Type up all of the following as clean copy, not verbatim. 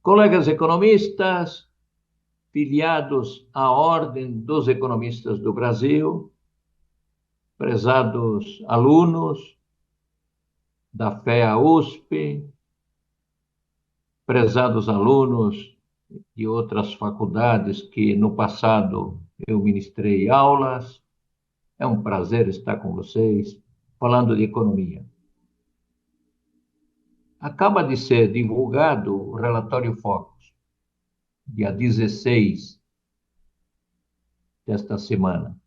Colegas economistas, filiados à Ordem dos Economistas do Brasil, prezados alunos da FEA USP, prezados alunos de outras faculdades que no passado eu ministrei aulas, é um prazer estar com vocês falando de economia. Acaba de ser divulgado o relatório Focus, dia 16 desta semana.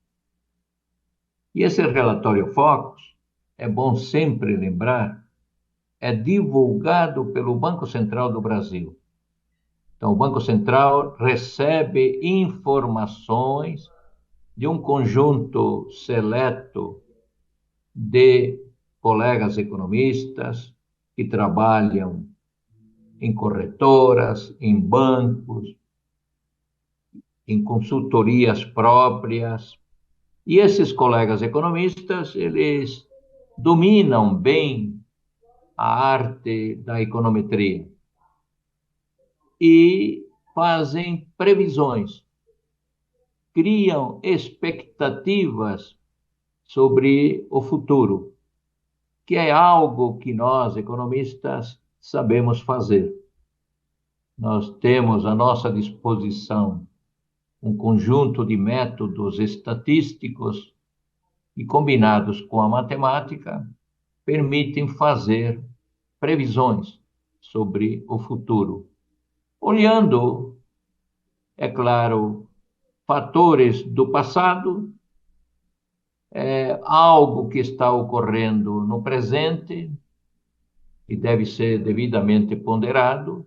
E esse relatório Focus, é bom sempre lembrar, é divulgado pelo Banco Central do Brasil. Então, o Banco Central recebe informações de um conjunto seleto de colegas economistas que trabalham em corretoras, em bancos, em consultorias próprias. E esses colegas economistas, eles dominam bem a arte da econometria e fazem previsões, criam expectativas sobre o futuro, que é algo que nós, economistas, sabemos fazer. Nós temos à nossa disposição um conjunto de métodos estatísticos e, combinados com a matemática, permitem fazer previsões sobre o futuro, olhando, é claro, fatores do passado, algo que está ocorrendo no presente, que deve ser devidamente ponderado,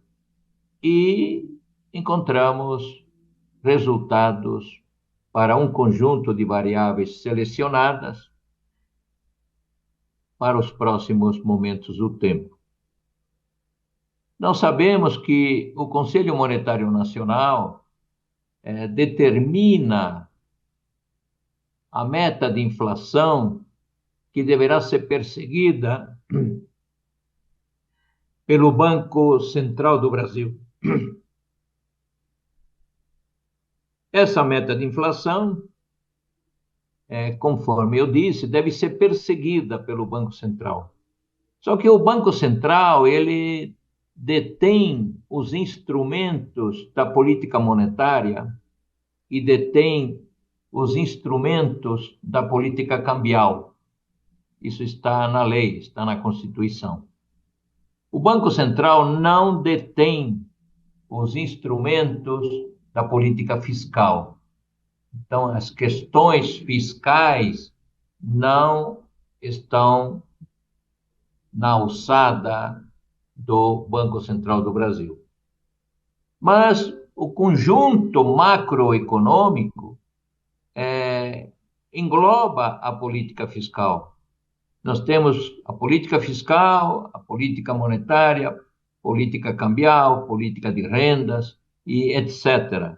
e encontramos resultados para um conjunto de variáveis selecionadas para os próximos momentos do tempo. Nós sabemos que o Conselho Monetário Nacional determina a meta de inflação que deverá ser perseguida pelo Banco Central do Brasil. Essa meta de inflação, conforme eu disse, deve ser perseguida pelo Banco Central. Só que o Banco Central, ele detém os instrumentos da política monetária e detém os instrumentos da política cambial. Isso está na lei, está na Constituição. O Banco Central não detém os instrumentos da política fiscal. Então, as questões fiscais não estão na alçada do Banco Central do Brasil. Mas o conjunto macroeconômico engloba a política fiscal. Nós temos a política fiscal, a política monetária, política cambial, política de rendas e etc.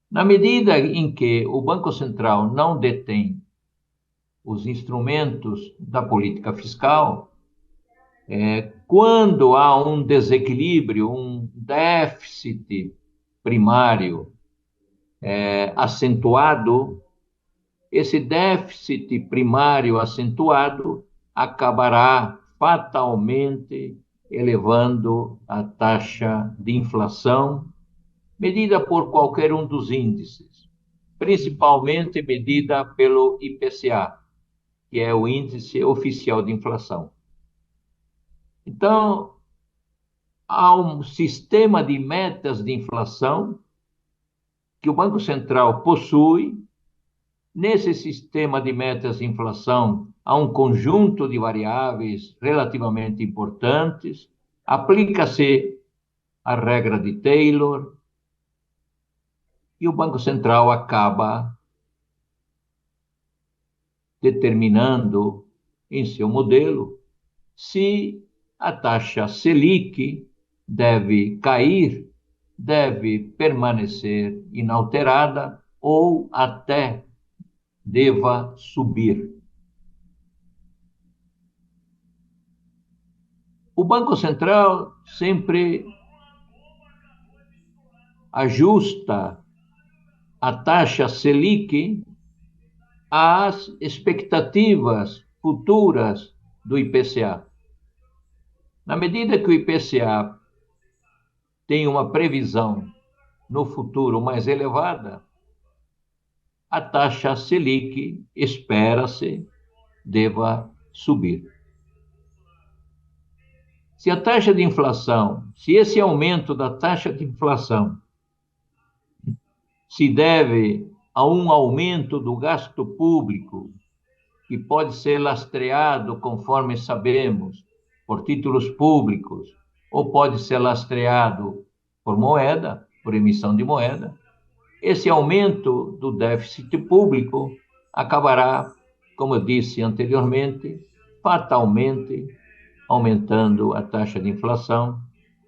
Na medida em que o Banco Central não detém os instrumentos da política fiscal, quando há um desequilíbrio, um déficit primário acentuado, esse déficit primário acentuado acabará fatalmente elevando a taxa de inflação, medida por qualquer um dos índices, principalmente medida pelo IPCA, que é o índice oficial de inflação. Então, há um sistema de metas de inflação que o Banco Central possui. Nesse sistema de metas de inflação, há um conjunto de variáveis relativamente importantes. Aplica-se a regra de Taylor e o Banco Central acaba determinando em seu modelo se a taxa Selic deve cair, deve permanecer inalterada ou até deva subir. O Banco Central sempre ajusta a taxa Selic às expectativas futuras do IPCA. Na medida que o IPCA tem uma previsão no futuro mais elevada, a taxa Selic, espera-se, deva subir. Se a taxa de inflação, se esse aumento da taxa de inflação se deve a um aumento do gasto público, que pode ser lastreado, conforme sabemos, por títulos públicos, ou pode ser lastreado por moeda, por emissão de moeda, esse aumento do déficit público acabará, como eu disse anteriormente, fatalmente aumentando a taxa de inflação,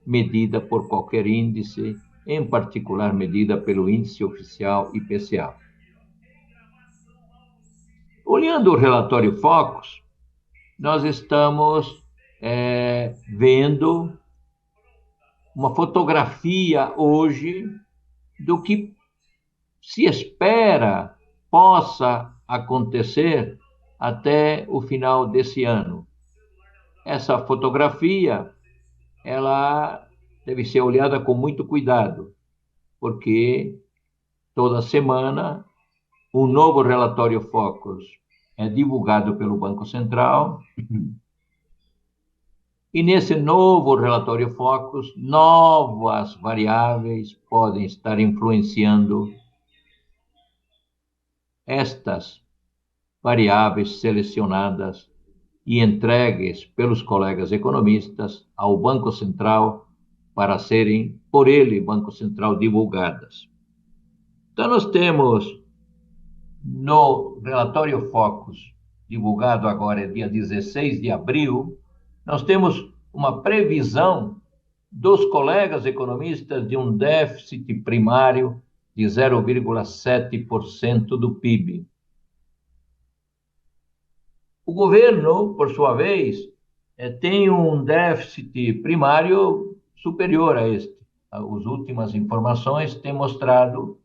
medida por qualquer índice, em particular medida pelo índice oficial IPCA. Olhando o relatório Focus, nós estamos vendo uma fotografia hoje do que se espera possa acontecer até o final desse ano. Essa fotografia, ela deve ser olhada com muito cuidado, porque toda semana um novo relatório Focus é divulgado pelo Banco Central, e nesse novo relatório Focus, novas variáveis podem estar influenciando estas variáveis selecionadas e entregues pelos colegas economistas ao Banco Central para serem, por ele, Banco Central, divulgadas. Então, nós temos no relatório Focus, divulgado agora, dia 16 de abril, nós temos uma previsão dos colegas economistas de um déficit primário de 0,7% do PIB. O governo, por sua vez, tem um déficit primário superior a este. As últimas informações têm mostrado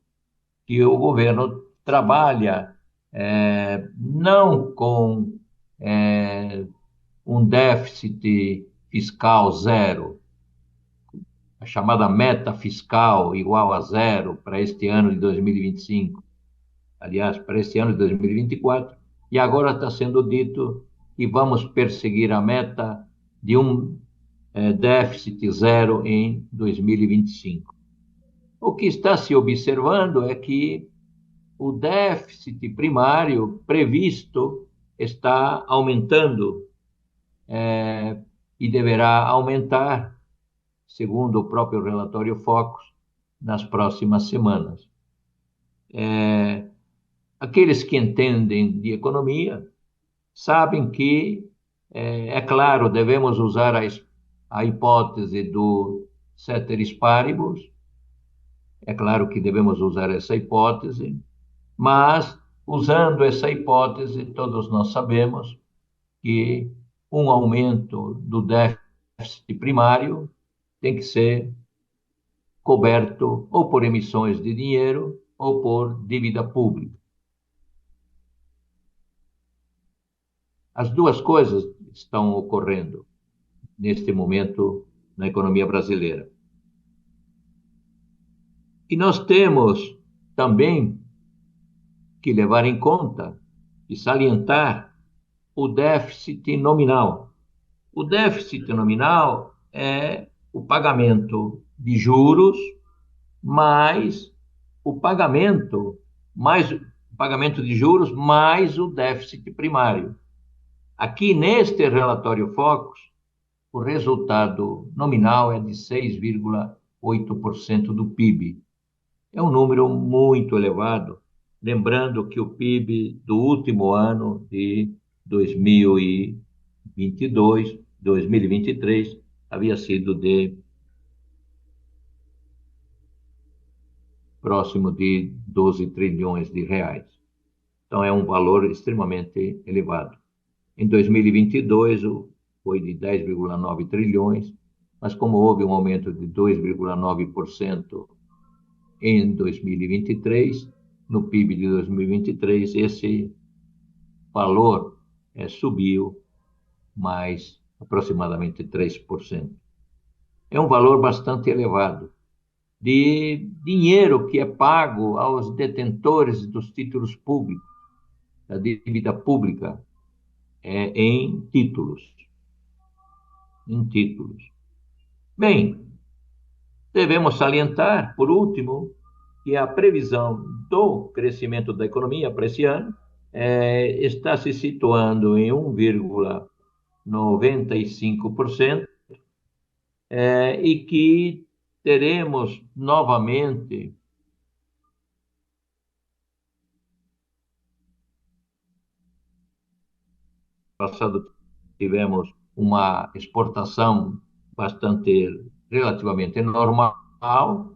que o governo trabalha não com um déficit fiscal zero, a chamada meta fiscal igual a zero para este ano de 2025, aliás, para este ano de 2024, e agora está sendo dito que vamos perseguir a meta de um déficit zero em 2025. O que está se observando é que o déficit primário previsto está aumentando e deverá aumentar, segundo o próprio relatório Focus, nas próximas semanas. Aqueles que entendem de economia sabem que, é claro, devemos usar a hipótese do ceteris paribus, é claro que devemos usar essa hipótese, mas, usando essa hipótese, todos nós sabemos que um aumento do déficit primário tem que ser coberto ou por emissões de dinheiro ou por dívida pública. As duas coisas estão ocorrendo neste momento na economia brasileira. E nós temos também que levar em conta e salientar o déficit nominal. O déficit nominal é o pagamento de juros mais o pagamento de juros mais o déficit primário. Aqui neste relatório Focus, o resultado nominal é de 6,8% do PIB. É um número muito elevado, lembrando que o PIB do último ano de 2022, 2023, havia sido de próximo de 12 trilhões de reais. Então, é um valor extremamente elevado. Em 2022, foi de 10,9 trilhões, mas como houve um aumento de 2,9% em 2023, no PIB de 2023, esse valor subiu mais aproximadamente 3%. É um valor bastante elevado de dinheiro que é pago aos detentores dos títulos públicos, da dívida pública, em títulos. Em títulos. Bem, devemos salientar, por último, que a previsão do crescimento da economia para esse ano está se situando em 1,95%, e que teremos novamente passado tivemos uma exportação relativamente normal,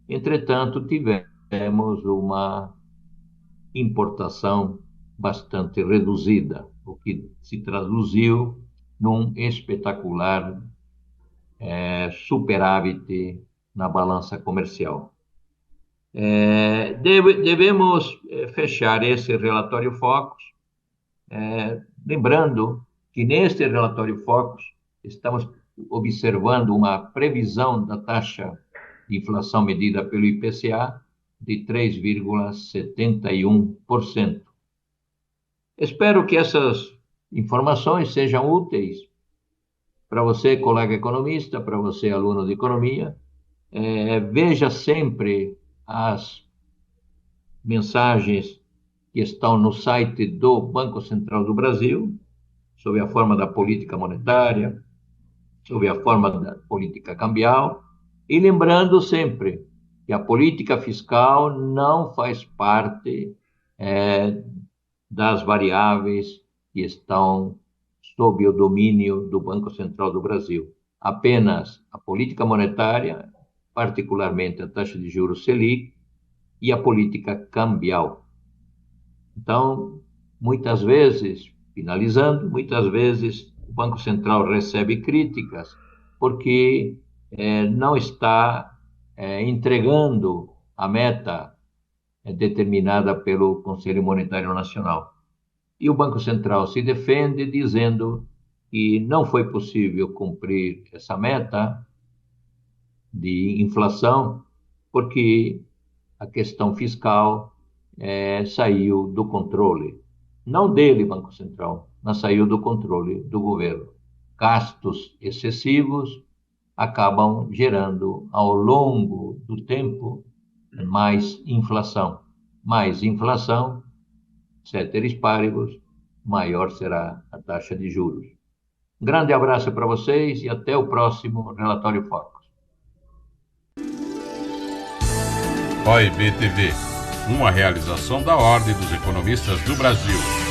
entretanto tivemos uma importação bastante reduzida, o que se traduziu num espetacular superávit na balança comercial. Devemos fechar esse relatório Focus, lembrando que neste relatório Focus estamos observando uma previsão da taxa de inflação medida pelo IPCA de 3,71%. Espero que essas informações sejam úteis para você, colega economista, para você, aluno de economia. Veja sempre as mensagens que estão no site do Banco Central do Brasil, sob a forma da política monetária, sob a forma da política cambial, e lembrando sempre que a política fiscal não faz parte das variáveis que estão sob o domínio do Banco Central do Brasil. Apenas a política monetária, particularmente a taxa de juros Selic, e a política cambial. Então, muitas vezes, finalizando, muitas vezes o Banco Central recebe críticas porque não está entregando a meta determinada pelo Conselho Monetário Nacional. E o Banco Central se defende dizendo que não foi possível cumprir essa meta de inflação porque a questão fiscal saiu do controle, não dele, Banco Central, mas saiu do controle do governo. Gastos excessivos acabam gerando, ao longo do tempo, mais inflação. Mais inflação, ceteris paribus, maior será a taxa de juros. Um grande abraço para vocês e até o próximo Relatório Focus. OIB TV, uma realização da Ordem dos Economistas do Brasil.